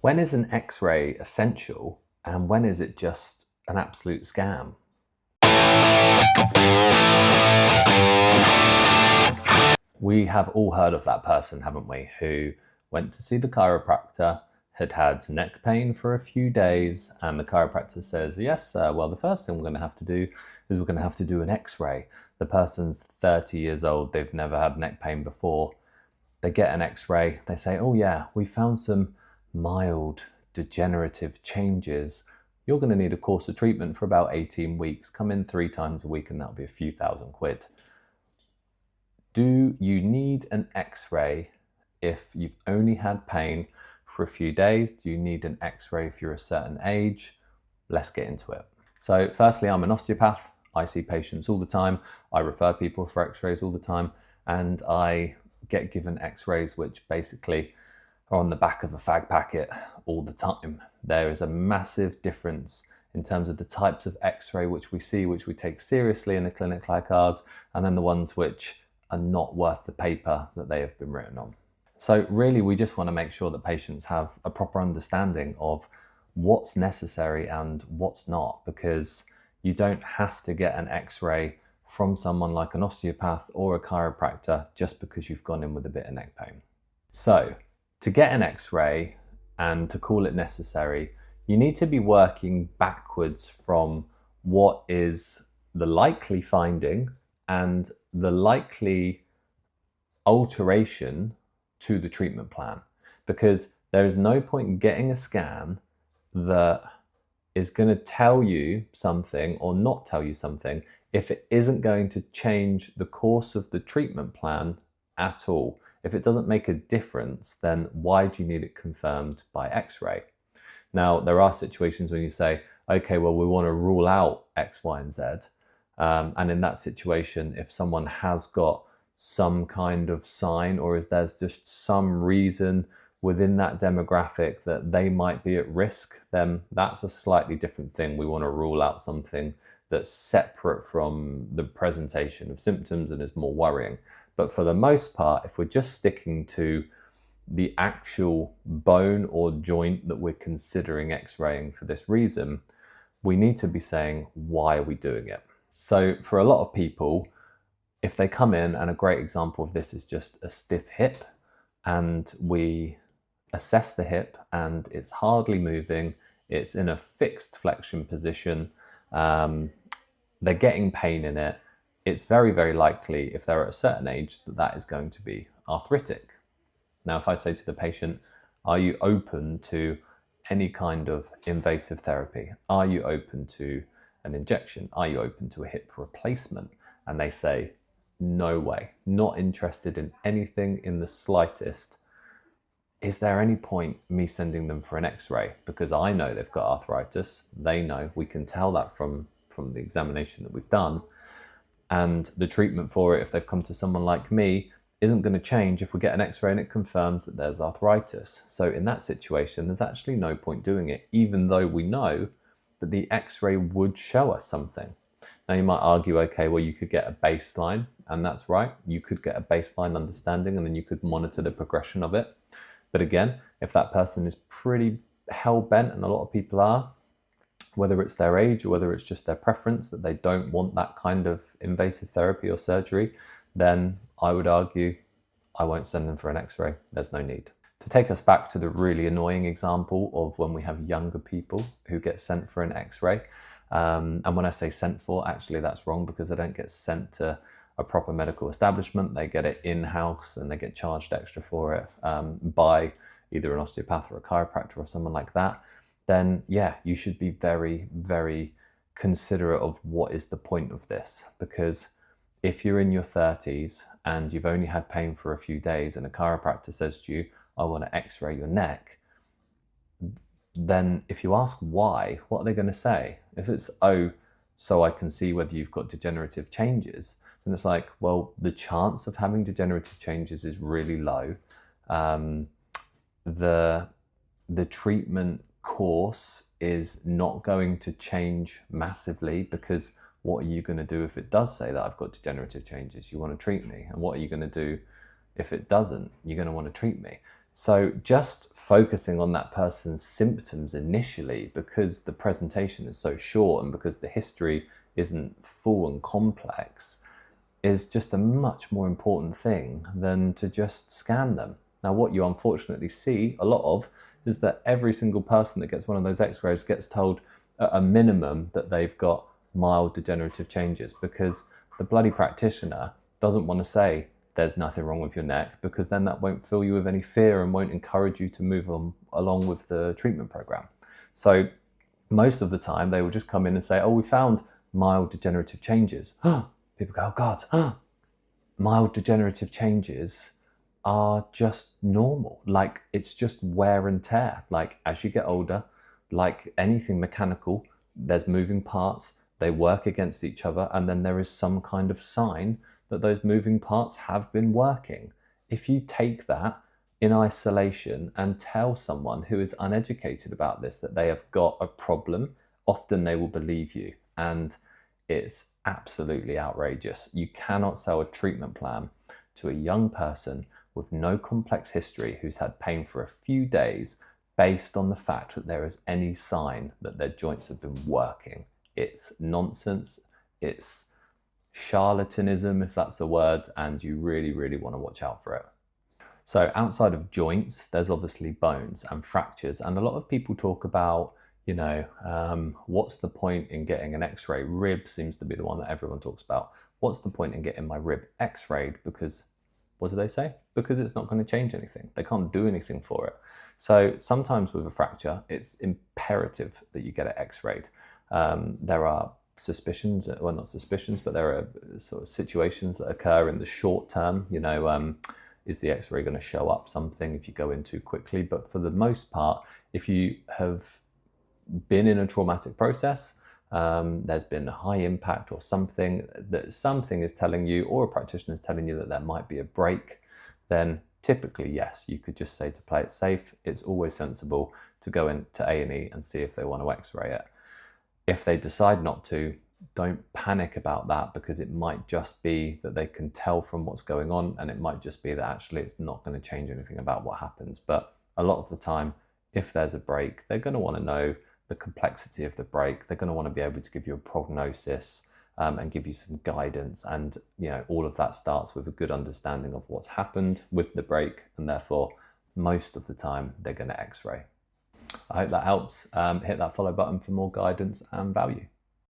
When is an X-ray essential and when is it just an absolute scam? We have all heard of that person, haven't we, who went to see the chiropractor, had had neck pain for a few days, and the chiropractor says, yes, well, the first thing we're going to have to do is we're going to have to do an X-ray. The person's 30 years old, they've never had neck pain before. They get an X-ray, they say, oh yeah, we found some mild degenerative changes. You're going to need a course of treatment for about 18 weeks. Come in 3 times a week and that'll be a few £1,000. Do you need an X-ray if you've only had pain for a few days? Do you need an X-ray if you're a certain age? Let's get into it. So firstly, I'm an osteopath. I see patients all the time. I refer people for X-rays all the time, and I get given X-rays which basically are on the back of a fag packet all the time. There is a massive difference in terms of the types of X-ray which we see, which we take seriously in a clinic like ours, and then the ones which are not worth the paper that they have been written on. So really, we just want to make sure that patients have a proper understanding of what's necessary and what's not, because you don't have to get an X-ray from someone like an osteopath or a chiropractor just because you've gone in with a bit of neck pain. So to get an X-ray and to call it necessary, you need to be working backwards from what is the likely finding and the likely alteration to the treatment plan, because there is no point getting a scan that is going to tell you something or not tell you something if it isn't going to change the course of the treatment plan at all. If it doesn't make a difference, then why do you need it confirmed by X-ray? Now, there are situations when you say, okay, well, we want to rule out X, Y, and Z. And in that situation, if someone has got some kind of sign, or is there's just some reason within that demographic that they might be at risk, then that's a slightly different thing. We want to rule out something that's separate from the presentation of symptoms and is more worrying. But for the most part, if we're just sticking to the actual bone or joint that we're considering X-raying for this reason, we need to be saying, why are we doing it? So for a lot of people, if they come in, and a great example of this is just a stiff hip, and we assess the hip and it's hardly moving, it's in a fixed flexion position, they're getting pain in it, it's very, very likely, if they're at a certain age, that that is going to be arthritic. Now, if I say to the patient, are you open to any kind of invasive therapy? Are you open to an injection? Are you open to a hip replacement? And they say, no way, not interested in anything in the slightest. Is there any point me sending them for an X-ray? Because I know they've got arthritis. They know, we can tell that from the examination that we've done. And the treatment for it, if they've come to someone like me, isn't going to change if we get an X-ray and it confirms that there's arthritis. So in that situation, there's actually no point doing it, even though we know that the X-ray would show us something. Now you might argue, okay, well, you could get a baseline, and that's right. You could get a baseline understanding and then you could monitor the progression of it. But again, if that person is pretty hell-bent, and a lot of people are, whether it's their age or whether it's just their preference that they don't want that kind of invasive therapy or surgery, then I would argue I won't send them for an X-ray. There's no need. To take us back to the really annoying example of when we have younger people who get sent for an X-ray, and when I say sent for, actually that's wrong, because they don't get sent to a proper medical establishment. They get it in-house and they get charged extra for it by either an osteopath or a chiropractor or someone like that. Then yeah, you should be very, very considerate of what is the point of this. Because if you're in your 30s and you've only had pain for a few days and a chiropractor says to you, I want to X-ray your neck, then if you ask why, what are they going to say? If it's, oh, so I can see whether you've got degenerative changes, then it's like, well, the chance of having degenerative changes is really low. The treatment course is not going to change massively, because what are you going to do if it does say that I've got degenerative changes? You want to treat me. And what are you going to do if it doesn't? You're going to want to treat me. So just focusing on that person's symptoms initially, because the presentation is so short and because the history isn't full and complex, is just a much more important thing than to just scan them. Now, what you unfortunately see a lot of is that every single person that gets one of those x-rays gets told at a minimum that they've got mild degenerative changes, because the bloody practitioner doesn't want to say there's nothing wrong with your neck, because then that won't fill you with any fear and won't encourage you to move on along with the treatment program. So most of the time they will just come in and say, oh, we found mild degenerative changes. People go, oh God, mild degenerative changes are just normal. Like, it's just wear and tear. Like, as you get older, like anything mechanical, there's moving parts, they work against each other, and then there is some kind of sign that those moving parts have been working. If you take that in isolation and tell someone who is uneducated about this that they have got a problem, often they will believe you. And it's absolutely outrageous. You cannot sell a treatment plan to a young person with no complex history who's had pain for a few days based on the fact that there is any sign that their joints have been working. It's nonsense. It's charlatanism, if that's a word, and you really, really want to watch out for it. So outside of joints, there's obviously bones and fractures, and a lot of people talk about, what's the point in getting an x-ray? Rib seems to be the one that everyone talks about. What's the point in getting my rib x-rayed? Because, what do they say? Because it's not going to change anything. They can't do anything for it. So sometimes with a fracture, it's imperative that you get it x-rayed. There are suspicions, well, not suspicions, but there are sort of situations that occur in the short term. Is the x-ray going to show up something if you go in too quickly? But for the most part, if you have been in a traumatic process, there's been a high impact or something is telling you, or a practitioner is telling you that there might be a break, then typically, yes, you could just say, to play it safe, it's always sensible to go into A&E and see if they want to x-ray it. If they decide not to, don't panic about that, because it might just be that they can tell from what's going on, and it might just be that actually it's not going to change anything about what happens. But a lot of the time, if there's a break, they're going to want to know the complexity of the break. They're going to want to be able to give you a prognosis and give you some guidance. And all of that starts with a good understanding of what's happened with the break, and therefore most of the time they're going to x-ray. I hope that helps. Hit that follow button for more guidance and value.